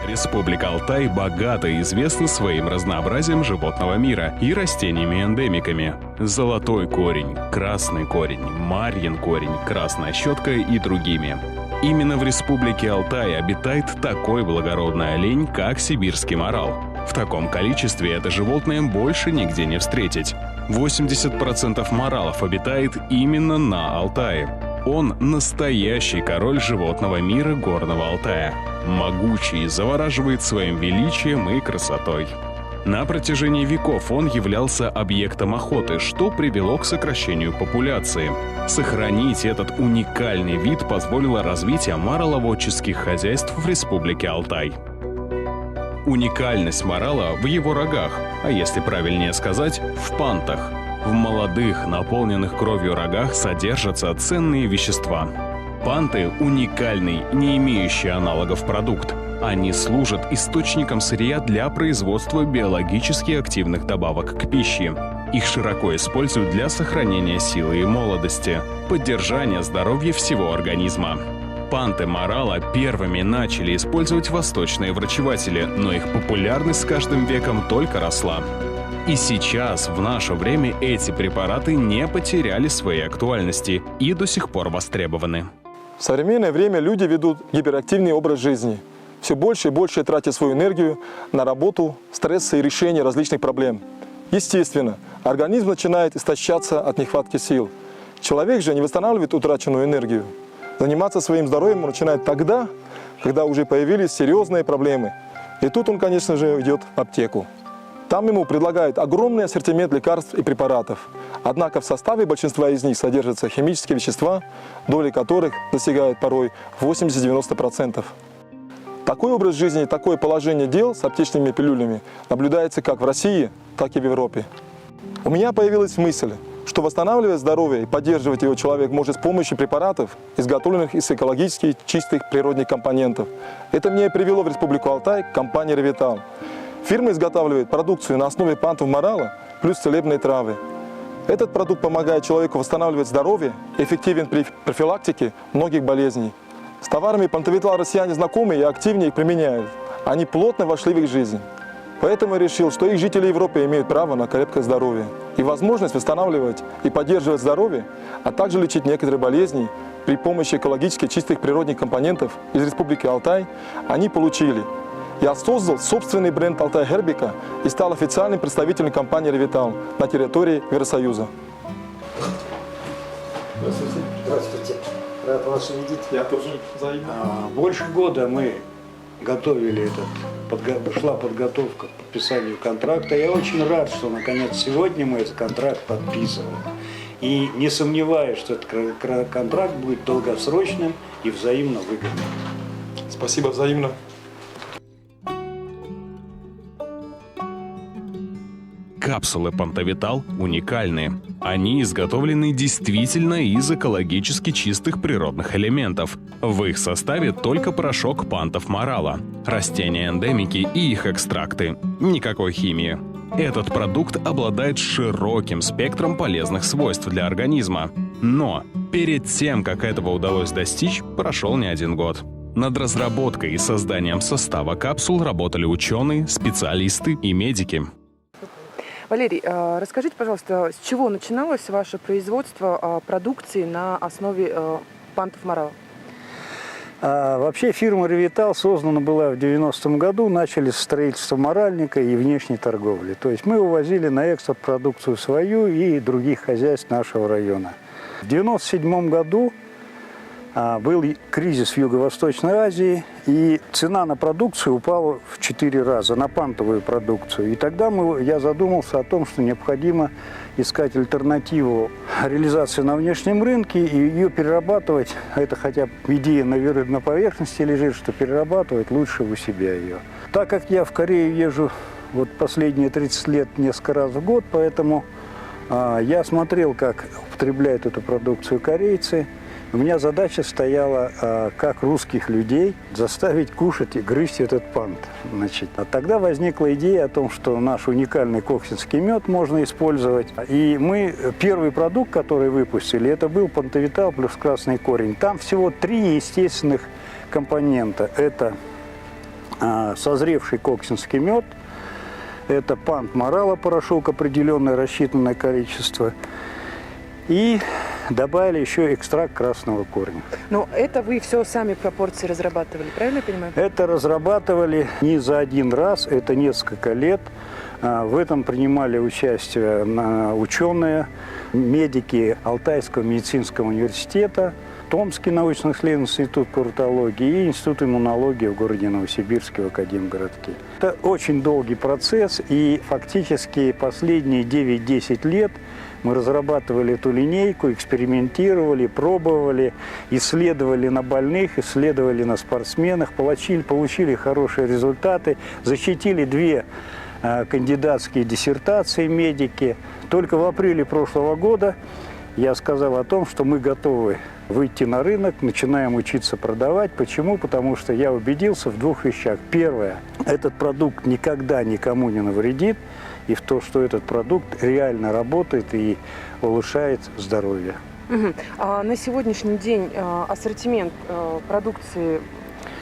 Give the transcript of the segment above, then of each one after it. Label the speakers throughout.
Speaker 1: Республика Алтай богата известна своим разнообразием животного мира и растениями-эндемиками. Золотой корень, красный корень, марьин корень, красная щетка и другими. Именно в Республике Алтай обитает такой благородный олень, как сибирский морал. В таком количестве это животное больше нигде не встретить. 80% моралов обитает именно на Алтае. Он настоящий король животного мира Горного Алтая. Могучий, завораживает своим величием и красотой. На протяжении веков он являлся объектом охоты, что привело к сокращению популяции. Сохранить этот уникальный вид позволило развитие мораловодческих хозяйств в Республике Алтай. Уникальность морала в его рогах, а если правильнее сказать, в пантах. В молодых, наполненных кровью рогах содержатся ценные вещества. Панты – уникальный, не имеющий аналогов продукт. Они служат источником сырья для производства биологически активных добавок к пище. Их широко используют для сохранения силы и молодости, поддержания здоровья всего организма. Панты морала первыми начали использовать восточные врачеватели, но их популярность с каждым веком только росла. И сейчас, в наше время, эти препараты не потеряли своей актуальности и до сих пор востребованы.
Speaker 2: В современное время люди ведут гиперактивный образ жизни. Все больше и больше тратят свою энергию на работу, стрессы и решение различных проблем. Естественно, организм начинает истощаться от нехватки сил. Человек же не восстанавливает утраченную энергию. Заниматься своим здоровьем он начинает тогда, когда уже появились серьезные проблемы. И тут он, конечно же, идет в аптеку. Там ему предлагают огромный ассортимент лекарств и препаратов. Однако в составе большинства из них содержатся химические вещества, доли которых достигают порой 80-90%. Такой образ жизни и такое положение дел с аптечными пилюлями наблюдается как в России, так и в Европе. У меня появилась мысль, что восстанавливать здоровье и поддерживать его человек может с помощью препаратов, изготовленных из экологически чистых природных компонентов. Это меня и привело в Республику Алтай к компании «Ревитал». Фирма изготавливает продукцию на основе пантов морала плюс целебные травы. Этот продукт помогает человеку восстанавливать здоровье, эффективен при профилактике многих болезней. С товарами пантовитал россияне знакомы и активнее их применяют. Они плотно вошли в их жизнь. Поэтому я решил, что их жители Европы имеют право на крепкое здоровье и возможность восстанавливать и поддерживать здоровье, а также лечить некоторые болезни при помощи экологически чистых природных компонентов из Республики Алтай они получили. Я создал собственный бренд «Алтай Гербика» и стал официальным представителем компании «Ревитал» на территории Евросоюза.
Speaker 3: Здравствуйте. Здравствуйте. Рад вас видеть.
Speaker 2: Я тоже взаимно.
Speaker 3: Больше года мы готовили шла подготовка к подписанию контракта. Я очень рад, что наконец сегодня мы этот контракт подписываем. И не сомневаюсь, что этот контракт будет долгосрочным и взаимно выгодным.
Speaker 2: Спасибо, взаимно.
Speaker 1: Капсулы Пантовитал уникальны. Они изготовлены действительно из экологически чистых природных элементов. В их составе только порошок пантов морала, растения-эндемики и их экстракты. Никакой химии. Этот продукт обладает широким спектром полезных свойств для организма. Но перед тем, как этого удалось достичь, прошел не один год. Над разработкой и созданием состава капсул работали ученые, специалисты и медики.
Speaker 4: Валерий, расскажите, пожалуйста, с чего начиналось ваше производство продукции на основе пантов морала?
Speaker 3: Вообще фирма «Ревитал» создана была в 90-м году, начали с строительства моральника и внешней торговли. То есть мы увозили на экспорт продукцию свою и других хозяйств нашего района. В 97-м году был кризис в Юго-Восточной Азии, и цена на продукцию упала в 4 раза, на пантовую продукцию. И тогда я задумался о том, что необходимо искать альтернативу реализации на внешнем рынке и ее перерабатывать. Это хотя бы идея на поверхности лежит, что перерабатывать лучше у себя ее. Так как я в Корею езжу вот последние 30 лет несколько раз в год, поэтому я смотрел, как употребляют эту продукцию корейцы. У меня задача стояла, как русских людей заставить кушать и грызть этот пант. А тогда возникла идея о том, что наш уникальный коксинский мед можно использовать. И мы первый продукт, который выпустили, это был Пантовитал плюс красный корень. Там всего 3 естественных компонента. Это созревший коксинский мед, это пант морала, порошок определенное рассчитанное количество, и добавили еще экстракт красного корня.
Speaker 4: Но это вы все сами пропорции разрабатывали, правильно я понимаю?
Speaker 3: Это разрабатывали не за один раз, это несколько лет. В этом принимали участие ученые, медики Алтайского медицинского университета, Томский научно-исследовательский институт курортологии и Институт иммунологии в городе Новосибирске в Академгородке. Это очень долгий процесс, и фактически последние 9-10 лет мы разрабатывали эту линейку, экспериментировали, пробовали, исследовали на больных, исследовали на спортсменах, получили хорошие результаты, защитили 2 кандидатские диссертации медики. Только в апреле прошлого года я сказал о том, что мы готовы выйти на рынок, начинаем учиться продавать. Почему? Потому что я убедился в 2 вещах. Первое, этот продукт никогда никому не навредит, и в то, что этот продукт реально работает и улучшает здоровье.
Speaker 4: Угу. А на сегодняшний день ассортимент продукции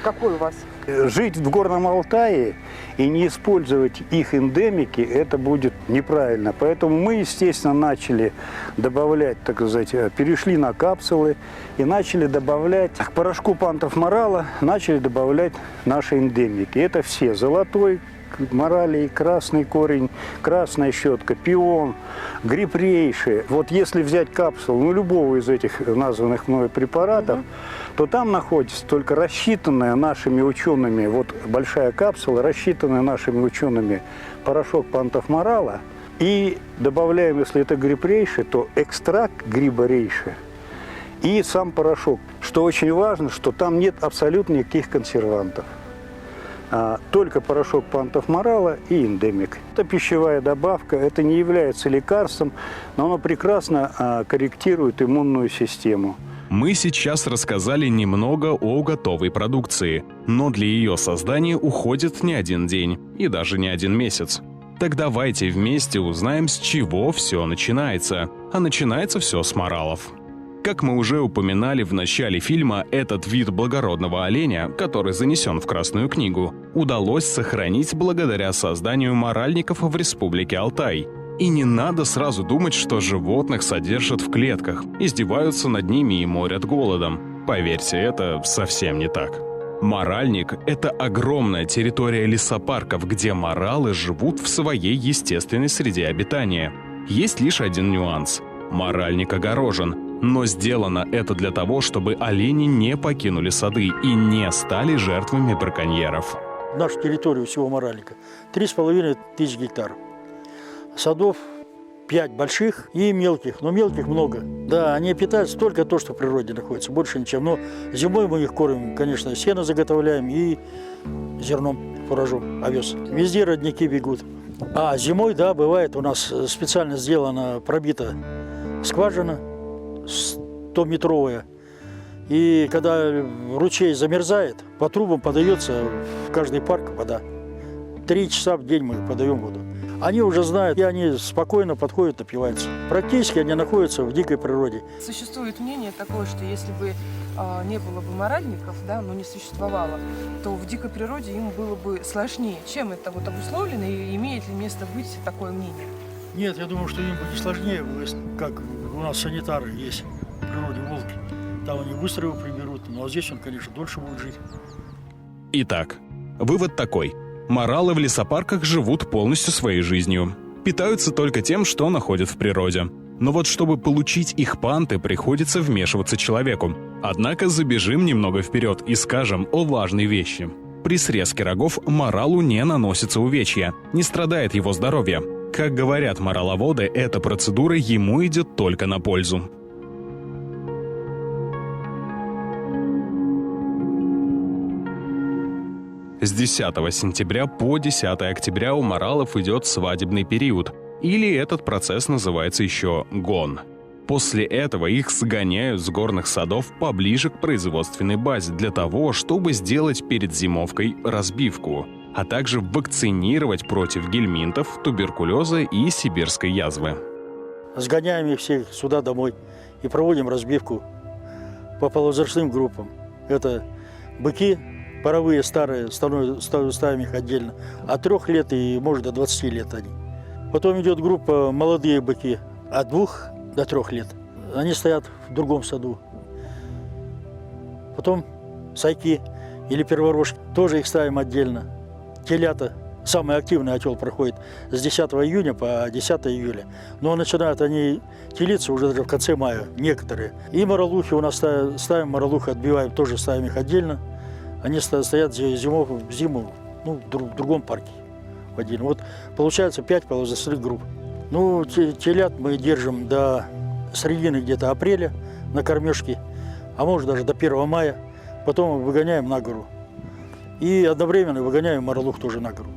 Speaker 4: какой у вас?
Speaker 3: Жить в Горном Алтае и не использовать их эндемики, это будет неправильно. Поэтому мы, естественно, начали добавлять, так сказать, перешли на капсулы и начали добавлять к порошку пантов морала, начали добавлять наши эндемики. Это все: золотой моралий, красный корень, красная щетка, пион, гриб рейши. Вот если взять капсулу, любого из этих названных мной препаратов, то там находится только рассчитанная нашими учеными, вот большая капсула, рассчитанная нашими учеными порошок пантов морала, и добавляем, если это гриб рейши, то экстракт гриба рейши и сам порошок. Что очень важно, что там нет абсолютно никаких консервантов. Только порошок пантов морала и эндемик. Это пищевая добавка, это не является лекарством, но оно прекрасно корректирует иммунную систему.
Speaker 1: Мы сейчас рассказали немного о готовой продукции, но для ее создания уходит не один день и даже не один месяц. Так давайте вместе узнаем, с чего все начинается. А начинается все с моралов. Как мы уже упоминали в начале фильма, этот вид благородного оленя, который занесен в Красную книгу, удалось сохранить благодаря созданию моральников в Республике Алтай. И не надо сразу думать, что животных содержат в клетках, издеваются над ними и морят голодом. Поверьте, это совсем не так. Моральник – это огромная территория лесопарков, где моралы живут в своей естественной среде обитания. Есть лишь один нюанс – моральник огорожен. Но сделано это для того, чтобы олени не покинули сады и не стали жертвами браконьеров.
Speaker 5: Нашу территорию всего моральника 3,5 тысяч гектаров. Садов 5 больших и мелких, но мелких много. Да, они питаются только то, что в природе находится, больше ничем. Но зимой мы их кормим, конечно, сено заготовляем и зерном, фуражом, овес. Везде родники бегут. А зимой, да, бывает, у нас специально сделана, пробита скважина 100-метровая. И когда ручей замерзает, по трубам подается в каждый парк вода. 3 часа в день мы подаем воду. Они уже знают, и они спокойно подходят, напиваются. Практически они находятся в дикой природе.
Speaker 4: Существует мнение такое, что если бы не было бы моральников, да, но не существовало, то в дикой природе им было бы сложнее. Чем это вот обусловлено и имеет ли место быть такое мнение?
Speaker 5: Нет, я думаю, что им бы не сложнее было, если, как у нас санитары есть в природе, волки. Там они быстро его приберут, но здесь он, конечно, дольше будет жить.
Speaker 1: Итак, вывод такой. Моралы в лесопарках живут полностью своей жизнью. Питаются только тем, что находят в природе. Но вот чтобы получить их панты, приходится вмешиваться человеку. Однако забежим немного вперед и скажем о важной вещи. При срезке рогов моралу не наносится увечья, не страдает его здоровье. Как говорят мораловоды, эта процедура ему идет только на пользу. С 10 сентября по 10 октября у моралов идет свадебный период, или этот процесс называется еще гон. После этого их сгоняют с горных садов поближе к производственной базе для того, чтобы сделать перед зимовкой разбивку, а также вакцинировать против гельминтов, туберкулеза и сибирской язвы.
Speaker 5: Сгоняем их всех сюда домой и проводим разбивку по полувозрастным группам. Это быки паровые старые, ставим их отдельно. От 3 лет и, может, до 20 лет они. Потом идет группа молодые быки от 2 до 3 лет. Они стоят в другом саду. Потом сайки или перворожки, тоже их ставим отдельно. Телята. Самый активный отел проходит с 10 июня по 10 июля. Но начинают они телиться уже даже в конце мая, некоторые. И моролухи у нас ставим, моролухи отбиваем, тоже ставим их отдельно. Они стоят зиму в другом парке. Отдельно. Вот получается 5 половозрастных групп. Ну, телят мы держим до середины где-то апреля на кормежке, а может даже до 1 мая. Потом выгоняем на гору. И одновременно выгоняем моролух тоже на гору.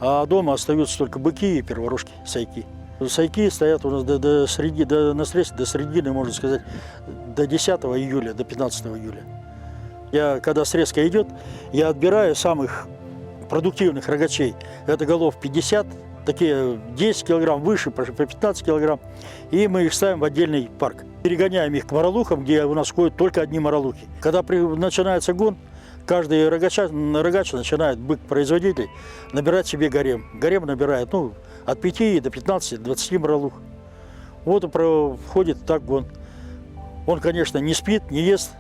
Speaker 5: А дома остаются только быки и перворожки, сайки. Сайки стоят у нас на срезке до середины, можно сказать, до 10 июля, до 15 июля. Когда срезка идет, я отбираю самых продуктивных рогачей. Это голов 50, такие 10 килограмм выше, по 15 килограмм. И мы их ставим в отдельный парк. Перегоняем их к моролухам, где у нас ходят только одни моролухи. Когда начинается гон, каждый рогач начинает, бык-производитель, набирать себе гарем. Гарем набирает от 5 до 15, 20 моролух. Вот и входит так гон. Он, конечно, не спит, не ест.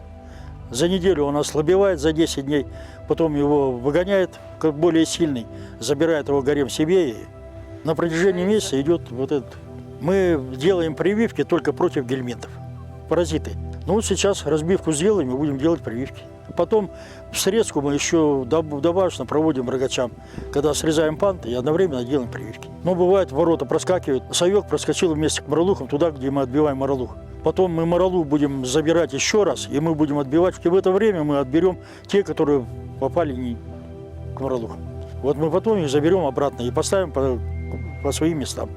Speaker 5: За неделю он ослабевает, за 10 дней. Потом его выгоняет, как более сильный, забирает его гарем себе. И на протяжении месяца идет вот этот. Мы делаем прививки только против гельминтов, паразиты. Ну, сейчас разбивку сделаем и будем делать прививки. Потом срезку мы еще добавочно проводим рогачам, когда срезаем панты и одновременно делаем прививки. Но бывает, ворота проскакивают, совек проскочил вместе к моролухам туда, где мы отбиваем моролух. Потом мы моролух будем забирать еще раз, и мы будем отбивать. И в это время мы отберем те, которые попали не к моролухам. Вот мы потом их заберем обратно и поставим по своим местам.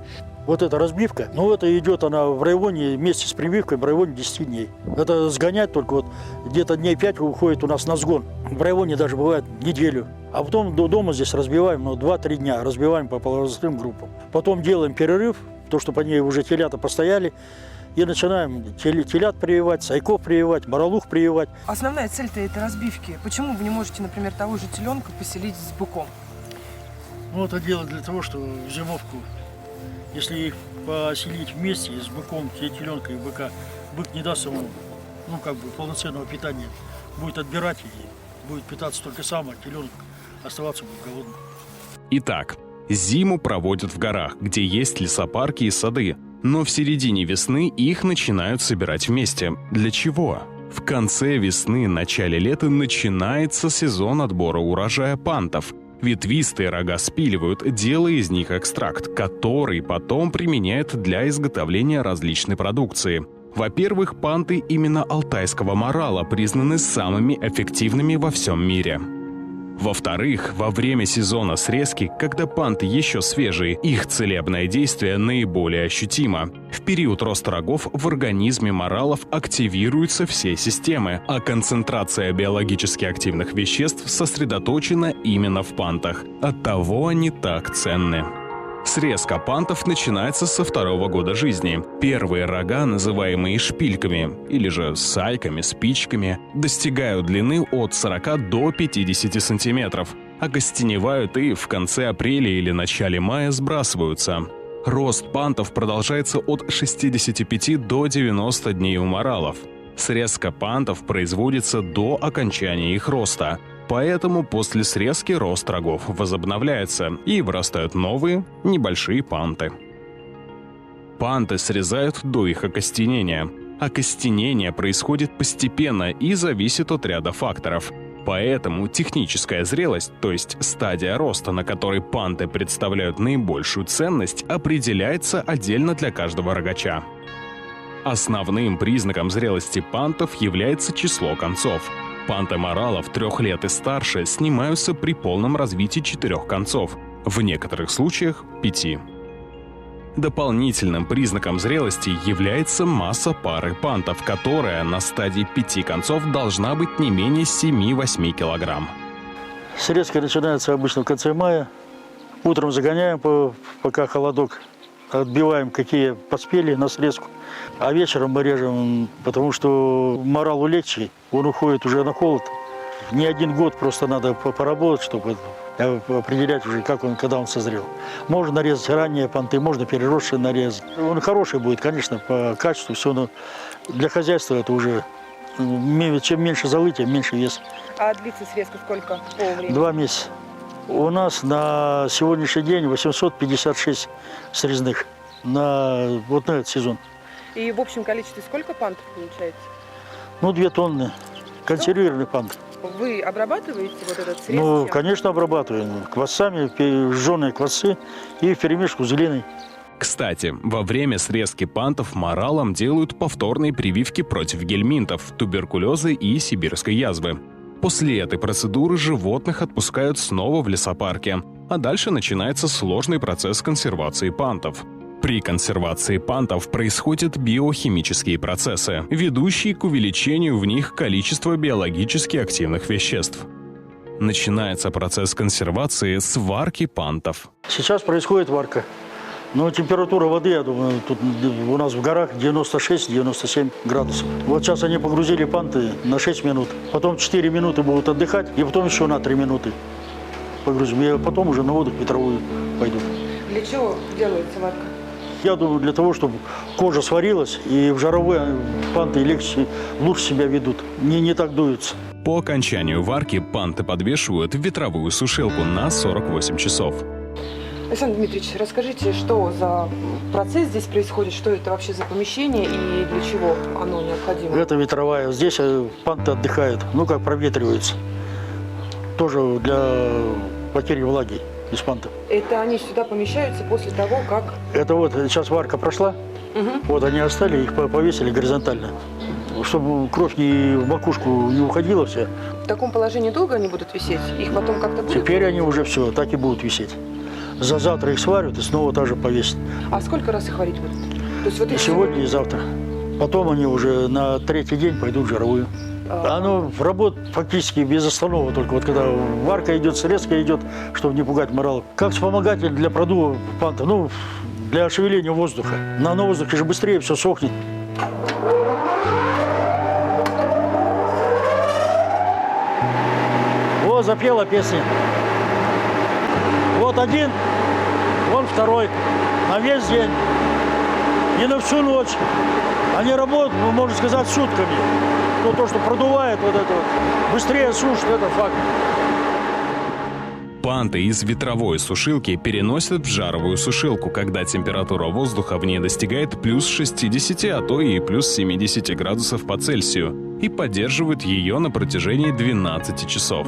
Speaker 5: Вот эта разбивка, это идет она в районе, вместе с прививкой, в районе 10 дней. Это сгонять только вот где-то дней 5 уходит у нас на сгон. В районе даже бывает неделю. А потом дома здесь разбиваем, 2-3 дня разбиваем по половозрастным группам. Потом делаем перерыв, чтобы они уже телята постояли. И начинаем телят прививать, сайков прививать, моролух прививать.
Speaker 4: Основная цель-то этой разбивки. Почему вы не можете, например, того же теленка поселить с быком?
Speaker 5: Это дело для того, что в зимовку, если их поселить вместе с быком, теленка и быка, бык не даст ему полноценного питания. Будет отбирать и будет питаться только сам, а теленок оставаться будет голодным.
Speaker 1: Итак, зиму проводят в горах, где есть лесопарки и сады. Но в середине весны их начинают собирать вместе. Для чего? В конце весны, начале лета начинается сезон отбора урожая пантов. Ветвистые рога спиливают, делая из них экстракт, который потом применяют для изготовления различной продукции. Во-первых, панты именно алтайского морала признаны самыми эффективными во всем мире. Во-вторых, во время сезона срезки, когда панты еще свежие, их целебное действие наиболее ощутимо. В период роста рогов в организме моралов активируются все системы, а концентрация биологически активных веществ сосредоточена именно в пантах. Оттого они так ценны. Срезка пантов начинается со 2-го года жизни. Первые рога, называемые шпильками, или же сайками, спичками, достигают длины от 40 до 50 сантиметров, окостеневают и в конце апреля или начале мая сбрасываются. Рост пантов продолжается от 65 до 90 дней у моралов. Срезка пантов производится до окончания их роста. Поэтому после срезки рост рогов возобновляется и вырастают новые, небольшие панты. Панты срезают до их окостенения. Окостенение происходит постепенно и зависит от ряда факторов. Поэтому техническая зрелость, то есть стадия роста, на которой панты представляют наибольшую ценность, определяется отдельно для каждого рогача. Основным признаком зрелости пантов является число концов. Панты моралов 3 лет и старше снимаются при полном развитии 4 концов, в некоторых случаях 5. Дополнительным признаком зрелости является масса пары пантов, которая на стадии 5 концов должна быть не менее 7-8 килограмм.
Speaker 5: Срезка начинается обычно в конце мая. Утром загоняем, пока холодок, отбиваем, какие поспели на срезку. А вечером мы режем, потому что морал легче, он уходит уже на холод. не один год просто надо поработать, чтобы определять уже, как он, когда он созрел. Можно нарезать ранние понты, можно переросшие нарезать. Он хороший будет, конечно, по качеству все, но для хозяйства это уже, чем меньше золы, тем меньше вес.
Speaker 4: А длится срезка сколько по времени?
Speaker 5: 2 месяца. У нас на сегодняшний день 856 срезных вот на этот сезон.
Speaker 4: И в общем количестве сколько пантов получается?
Speaker 5: Ну, 2 тонны. Консервированный пант.
Speaker 4: Вы обрабатываете вот этот срез?
Speaker 5: Ну,
Speaker 4: чем?
Speaker 5: конечно, обрабатываем. Квасцами, жженые квасцы и вперемешку с глиной.
Speaker 1: Кстати, во время срезки пантов моралам делают повторные прививки против гельминтов, туберкулеза и сибирской язвы. После этой процедуры животных отпускают снова в лесопарке, а дальше начинается сложный процесс консервации пантов. При консервации пантов происходят биохимические процессы, ведущие к увеличению в них количества биологически активных веществ. Начинается процесс консервации с варки пантов.
Speaker 5: Сейчас происходит варка. Но температура воды, я думаю, тут у нас в горах 96-97 градусов. Вот сейчас они погрузили панты на 6 минут. Потом 4 минуты будут отдыхать, и потом еще на 3 минуты погрузим. И потом уже на воду ветровую пойдут.
Speaker 4: Для чего делается варка?
Speaker 5: Я думаю, для того, чтобы кожа сварилась, и в жаровые панты лучше себя ведут, не так дуются.
Speaker 1: По окончанию варки панты подвешивают в ветровую сушилку на 48 часов.
Speaker 4: Александр Дмитриевич, расскажите, что за процесс здесь происходит, что это вообще за помещение и для чего оно необходимо?
Speaker 5: Это ветровая. Здесь панты отдыхают, как проветриваются. Тоже для потери влаги из пантов.
Speaker 4: Это они сюда помещаются после того, как...
Speaker 5: Это вот сейчас варка прошла, вот они остались, их повесили горизонтально, чтобы кровь в макушку не уходила вся.
Speaker 4: В таком положении долго они будут висеть? Их потом как-то будет?
Speaker 5: Теперь они уже все, так и будут висеть. Завтра их сварят и снова также повесят.
Speaker 4: А сколько раз их варить будут? То есть вот
Speaker 5: И сегодня, и завтра. Потом они уже на 3-й день пойдут в жаровую. Оно работает фактически без остановок, только вот когда варка идет, срезка идет, чтобы не пугать моралов. Как вспомогатель для продува пантов, для шевеления воздуха. На воздухе же быстрее все сохнет. Вот запела песня. Вот один, вон второй, на весь день и на всю ночь. Они работают, можно сказать, сутками. Но то, что продувает вот это вот, быстрее сушит, это факт.
Speaker 1: Панты из ветровой сушилки переносят в жаровую сушилку, когда температура воздуха в ней достигает плюс 60, а то и плюс 70 градусов по Цельсию, и поддерживают ее на протяжении 12 часов.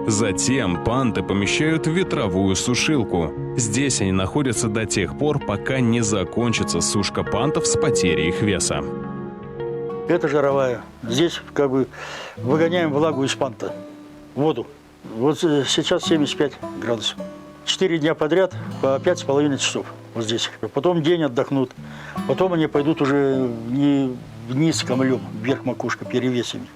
Speaker 1: Затем панты помещают в ветровую сушилку. Здесь они находятся до тех пор, пока не закончится сушка пантов с потерей их веса.
Speaker 5: Это жаровая. Здесь выгоняем влагу из панта, воду. Вот сейчас 75 градусов. 4 дня подряд по 5,5 часов вот здесь. Потом день отдохнут. Потом они пойдут уже не вниз камлем, вверх макушка, перевесами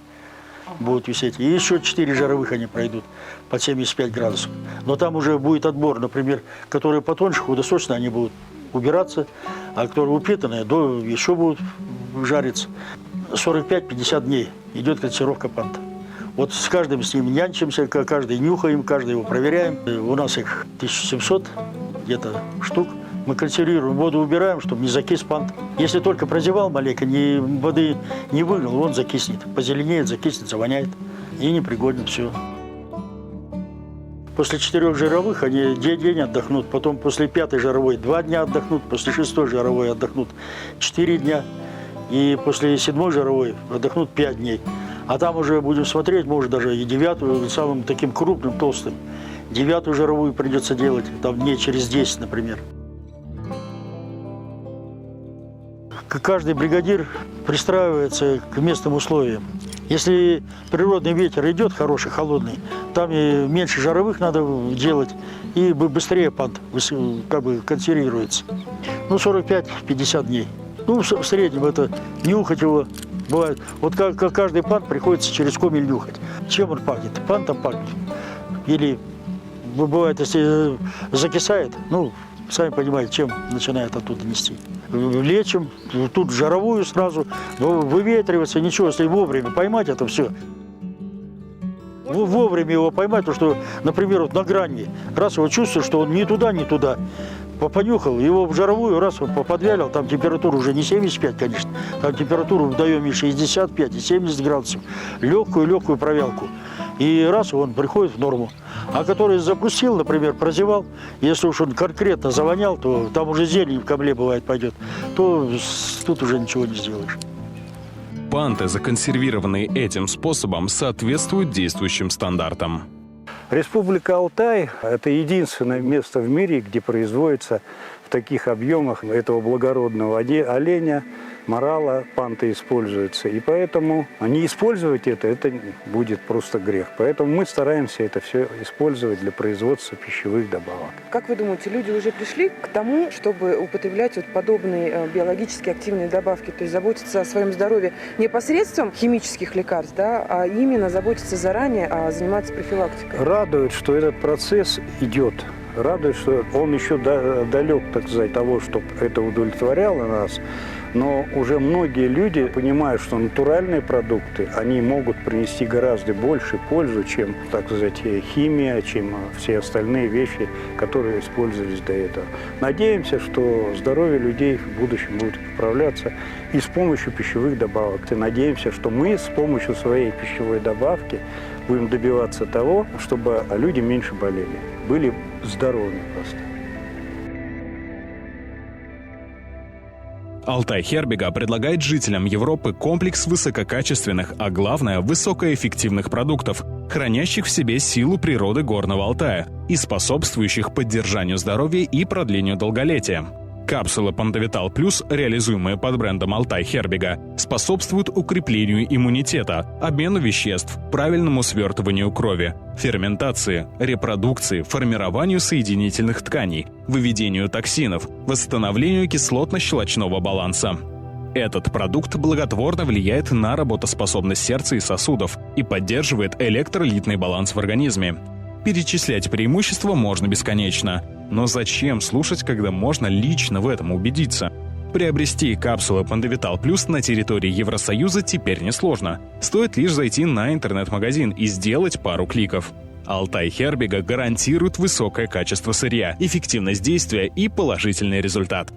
Speaker 5: будут висеть. И еще 4 жаровых они пройдут под 75 градусов. Но там уже будет отбор, например, которые потоньше, худосочные, они будут убираться, а которые упитанные, еще будут жариться. 45-50 дней идет консервировка панта. Вот с каждым с ним нянчимся, каждый нюхаем, каждый его проверяем. У нас их 1700 где-то штук. Мы консервируем, воду убираем, чтобы не закис пант. Если только прозевал маленько, воды не выгнал, он закиснет. Позеленеет, закиснет, завоняет. И непригоден, все. После 4 жировых они день отдохнут. Потом после 5-й жировой 2 дня отдохнут. После 6-й жировой отдохнут 4 дня. И после 7-й жировой отдохнут 5 дней. А там уже будем смотреть, может, даже и 9-ю, самым таким крупным, толстым. 9-ю жировую придется делать, там дней через 10, например. Каждый бригадир пристраивается к местным условиям. Если природный ветер идет хороший, холодный, там и меньше жаровых надо делать, и быстрее пант консервируется. 45-50 дней. В среднем это нюхать его бывает. Вот как каждый пант приходится через комель нюхать. Чем он пахнет? Пантом пахнет. Или бывает, если закисает, сами понимаете, чем начинает оттуда нести. Лечим, тут жаровую сразу, выветривается, ничего, если вовремя поймать это все. вовремя его поймать, потому что, например, вот на грани, раз его чувствуешь, что он ни туда, ни туда, понюхал, его в жаровую, раз он подвялил, там температура уже не 75, конечно, там температуру вдаем и 65, и 70 градусов, легкую провялку. И раз он приходит в норму. А который запустил, например, прозевал, если уж он конкретно завонял, то там уже зелень в камле бывает пойдет, то тут уже ничего не сделаешь.
Speaker 1: Панты, законсервированные этим способом, соответствуют действующим стандартам.
Speaker 3: Республика Алтай – это единственное место в мире, где производится в таких объемах этого благородного оленя, морала, панты используются. И поэтому не использовать это будет просто грех. Поэтому мы стараемся это все использовать для производства пищевых добавок.
Speaker 4: Как вы думаете, люди уже пришли к тому, чтобы употреблять вот подобные биологически активные добавки, то есть заботиться о своем здоровье не посредством химических лекарств, да, а именно заботиться заранее, заниматься профилактикой?
Speaker 3: Радует, что этот процесс идет. Радует, что он еще далек, так сказать, того, чтобы это удовлетворяло нас. Но уже многие люди понимают, что натуральные продукты, они могут принести гораздо больше пользу, чем, так сказать, химия, чем все остальные вещи, которые использовались до этого. Надеемся, что здоровье людей в будущем будет поправляться и с помощью пищевых добавок. И надеемся, что мы с помощью своей пищевой добавки будем добиваться того, чтобы люди меньше болели, были здоровыми просто.
Speaker 1: Алтай Хербига предлагает жителям Европы комплекс высококачественных, а главное, высокоэффективных продуктов, хранящих в себе силу природы Горного Алтая и способствующих поддержанию здоровья и продлению долголетия. Капсулы Пантавитал Плюс, реализуемые под брендом Алтай Хербига, способствуют укреплению иммунитета, обмену веществ, правильному свертыванию крови, ферментации, репродукции, формированию соединительных тканей, выведению токсинов, восстановлению кислотно-щелочного баланса. Этот продукт благотворно влияет на работоспособность сердца и сосудов и поддерживает электролитный баланс в организме. Перечислять преимущества можно бесконечно. Но зачем слушать, когда можно лично в этом убедиться? Приобрести капсулы Пандавитал Плюс на территории Евросоюза теперь несложно. Стоит лишь зайти на интернет-магазин и сделать пару кликов. Алтай Хербига гарантирует высокое качество сырья, эффективность действия и положительный результат.